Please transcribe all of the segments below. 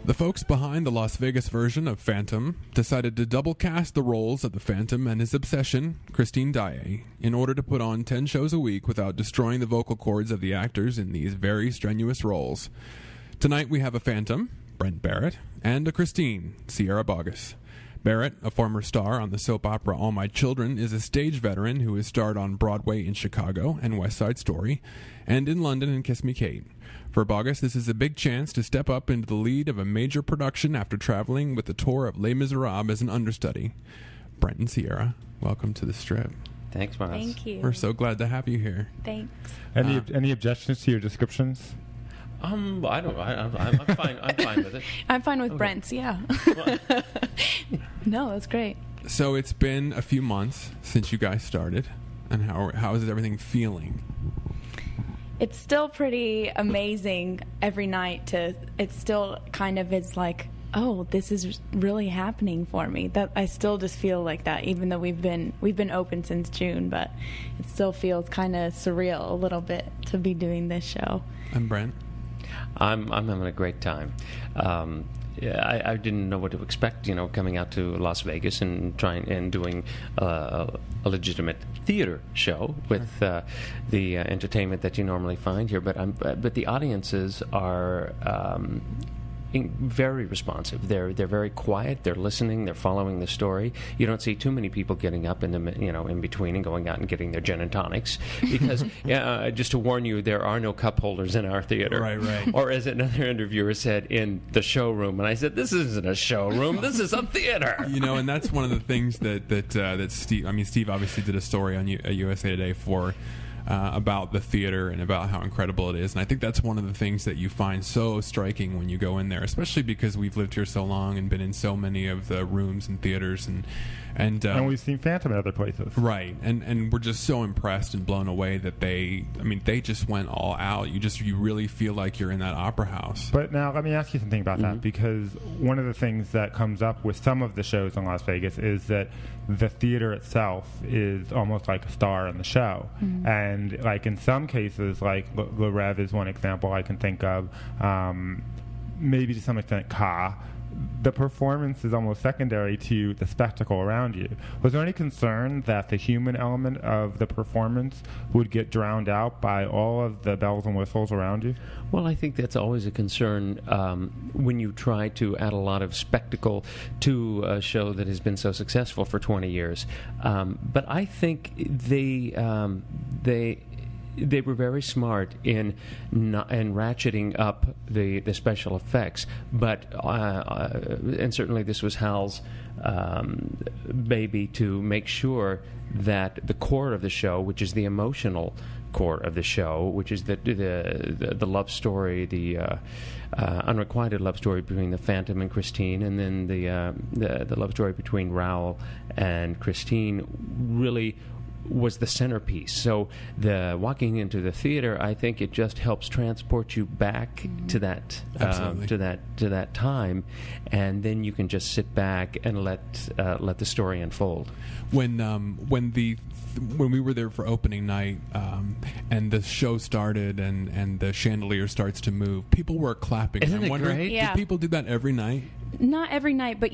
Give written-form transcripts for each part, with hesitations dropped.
The folks behind the Las Vegas version of Phantom decided to double cast the roles of the Phantom and his obsession, Christine Daae, in order to put on 10 shows a week without destroying the vocal cords of the actors in these very strenuous roles. Tonight we have a Phantom, Brent Barrett, and a Christine, Sierra Boggess. Barrett, a former star on the soap opera All My Children, is a stage veteran who has starred on Broadway in Chicago and West Side Story, and in London in Kiss Me Kate. For Boggess, this is a big chance to step up into the lead of a major production after traveling with the tour of Les Miserables as an understudy. Brent and Sierra, welcome to the Strip. Thanks, Miles. Thank you. We're so glad to have you here. Thanks. Any objections to your descriptions? I'm fine. I'm fine with it. I'm fine with Brent's, yeah. No, that's great. So it's been a few months since you guys started, and how is everything feeling? It's still pretty amazing every night it still kind of is like, oh, this is really happening for me. That I still just feel like that, even though we've been open since June, but it still feels kind of surreal a little bit to be doing this show. And Brent? I'm having a great time. I didn't know what to expect, coming out to Las Vegas and doing a legitimate theater show with the entertainment that you normally find here. But the audiences are very responsive. They're very quiet. They're listening. They're following the story. You don't see too many people getting up in between and going out and getting their gin and tonics, because just to warn you, there are no cup holders in our theater. Right. Or as another interviewer said, in the showroom, and I said, this isn't a showroom. This is a theater. And that's one of the things that Steve. I mean, Steve obviously did a story on USA Today for. About the theater and about how incredible it is. And I think that's one of the things that you find so striking when you go in there, especially because we've lived here so long and been in so many of the rooms and theaters and we've seen Phantom at other places. Right. And we're just so impressed and blown away that they just went all out. You really feel like you're in that opera house. But now let me ask you something about that, because one of the things that comes up with some of the shows in Las Vegas is that the theater itself is almost like a star in the show. And like in some cases, like Le Rev is one example I can think of, maybe to some extent Ka, the performance is almost secondary to the spectacle around you. Was there any concern that the human element of the performance would get drowned out by all of the bells and whistles around you? Well, I think that's always a concern when you try to add a lot of spectacle to a show that has been so successful for 20 years. But I think they were very smart in ratcheting up the special effects, but and certainly this was Hal's baby to make sure that the core of the show, which is the emotional core of the show, which is the love story, the unrequited love story between the Phantom and Christine, and then the love story between Raoul and Christine, really was the centerpiece. So the walking into the theater, I think it just helps transport you back to that to that time, and then you can just sit back and let the story unfold. When we were there for opening night, and the show started and the chandelier starts to move, people were clapping. Isn't it great? Yeah. Do people do that every night? Not every night, but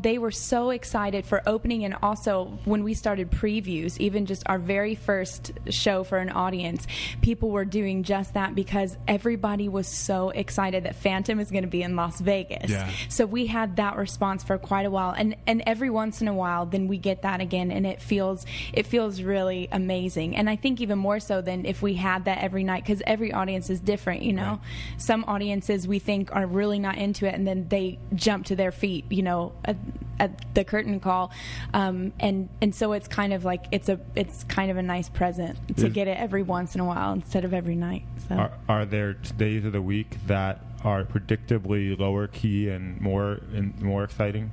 they were so excited for opening, and also when we started previews, even just our very first show for an audience, people were doing just that because everybody was so excited that Phantom is going to be in Las Vegas. Yeah. So we had that response for quite a while, and every once in a while, then we get that again, and it feels really amazing. And I think even more so than if we had that every night, because every audience is different. Right. Some audiences we think are really not into it, and then they jump to their feet, at the curtain call, and so it's kind of like it's kind of a nice present to get it every once in a while instead of every night. So. Are there days of the week that are predictably lower key and more exciting?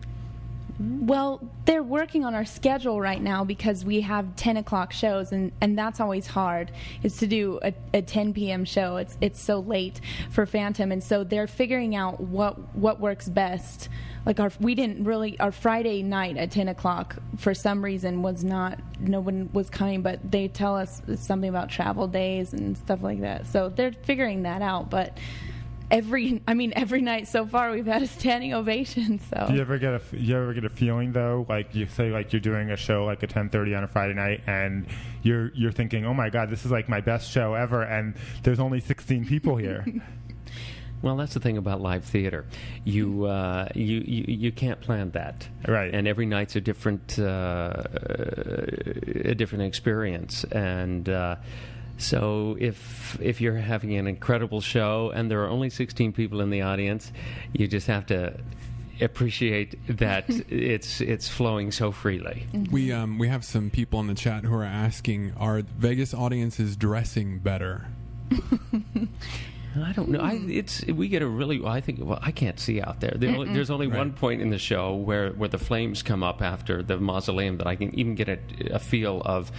Well, they're working on our schedule right now because we have 10 o'clock shows, and that's always hard, is to do a 10 p.m. show. It's so late for Phantom, and so they're figuring out what works best. Like our Friday night at 10 o'clock, for some reason, no one was coming, but they tell us something about travel days and stuff like that. So they're figuring that out, but every night so far we've had a standing ovation. So Do you ever get a feeling though, like you say, like you're doing a show like at 10:30 on a Friday night, and you're thinking, oh my God, this is like my best show ever, and there's only 16 people here. Well, that's the thing about live theater. You can't plan that, Right? and every night's a different experience. And so, if you're having an incredible show and there are only 16 people in the audience, you just have to appreciate that it's flowing so freely. We have some people in the chat who are asking, are Vegas audiences dressing better? I don't know. We get a really. I think. Well, I can't see out there. There's only one point in the show where the flames come up after the mausoleum that I can even get a feel of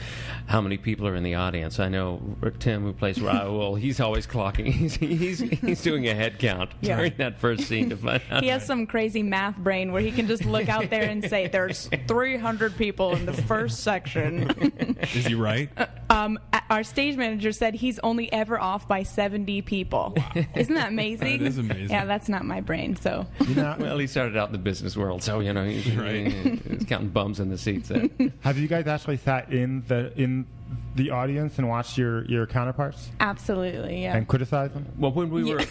how many people are in the audience. I know Tim, who plays Raul, he's always clocking. He's doing a head count during that first scene to find out. He has some crazy math brain where he can just look out there and say, "There's 300 people in the first section." Is he right? Our stage manager said he's only ever off by 70 people. Wow. Isn't that amazing? That is amazing. Yeah, that's not my brain. So, well, he started out in the business world, so he's counting bums in the seats. Have you guys actually sat in the audience and watched your counterparts? Absolutely, yeah. And criticized them? Well, when we were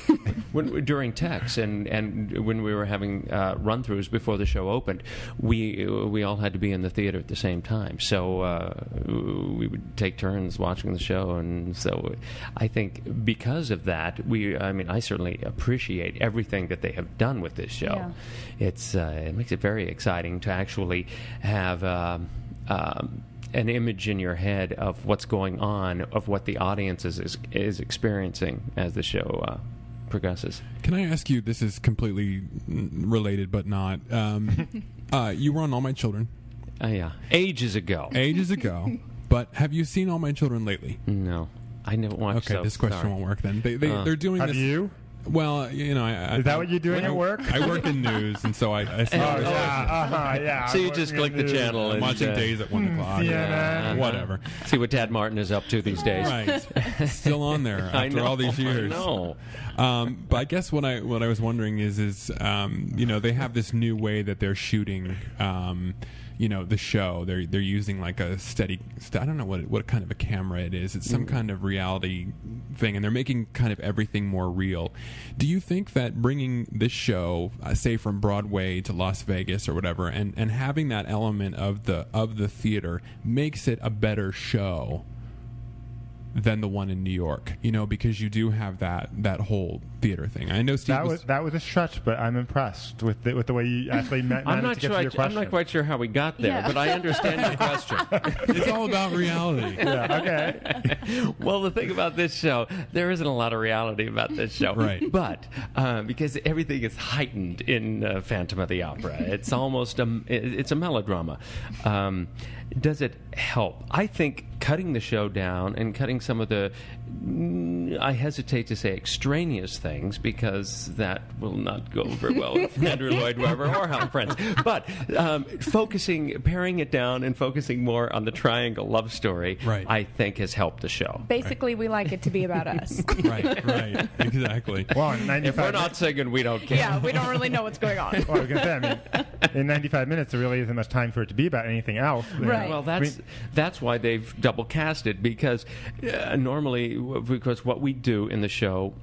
during techs and when we were having run-throughs before the show opened, we all had to be in the theater at the same time. So we would take turns watching the show, and so I think because of that, I certainly appreciate everything that they have done with this show. Yeah. It makes it very exciting to actually have an image in your head of what's going on, of what the audience is experiencing as the show progresses. Can I ask you, this is completely related but not, you were on All My Children. Yeah. Ages ago. But have you seen All My Children lately? No. I never watched. Okay, this question won't work then. They're doing this. Have you? Well, is that what you're doing at work? I work in news, and so I see. Yeah. So you just click the channel. I'm watching Days at 1 o'clock. CNN. Whatever. See what Tad Martin is up to these days. Right. Still on there after all these years. I know. But I guess what I was wondering is they have this new way that they're shooting. The show. They're using like a steady. I don't know what kind of a camera it is. It's some kind of reality thing, and they're making kind of everything more real. Do you think that bringing this show, say from Broadway to Las Vegas or whatever, and having that element of the theater makes it a better show than the one in New York, because you do have that whole theater thing. I know Steve that was a stretch, but I'm impressed with the way you actually managed to get to your question. I'm not quite sure how we got there, but I understand your question. It's all about reality. Yeah, okay. Well, the thing about this show, there isn't a lot of reality about this show. Right. But because everything is heightened in Phantom of the Opera, it's almost it's a melodrama. Does it help? I think cutting the show down and cutting some of the, I hesitate to say extraneous things, because that will not go very well with Andrew Lloyd Webber or Hal Prince. But paring it down and focusing more on the triangle love story, right, I think has helped the show. Basically, we like it to be about us. Right, exactly. Well, if we're not singing, we don't care. Yeah, we don't really know what's going on. Well, I was going to say, in 95 minutes, there really isn't much time for it to be about anything else. Right. Well, that's why they've double cast it, because normally, because what we do in the show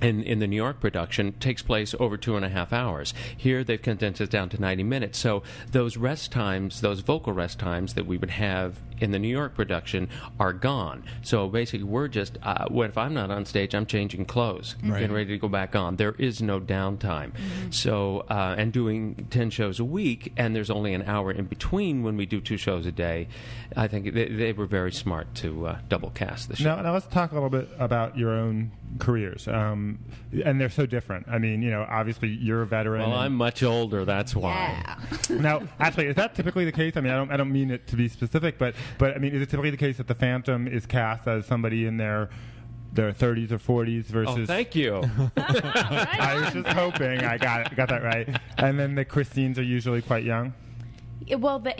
in the New York production takes place over 2.5 hours. Here they've condensed it down to 90 minutes. So those rest times, those vocal rest times that we would have in the New York production are gone. So basically we're just, if I'm not on stage, I'm changing clothes, getting ready to go back on. There is no downtime. Mm-hmm. So, and doing 10 shows a week, and there's only an hour in between when we do 2 shows a day, I think they were very smart to double cast the show. Now let's talk a little bit about your own careers. And they're so different. I mean, obviously you're a veteran. Well, I'm much older, that's why. Yeah. Now, actually, is that typically the case? I mean, I don't mean it to be specific, but I mean, is it typically the case that the Phantom is cast as somebody in their 30s or 40s versus? Oh, thank you. I was just hoping I got that right. And then the Christines are usually quite young. Well, the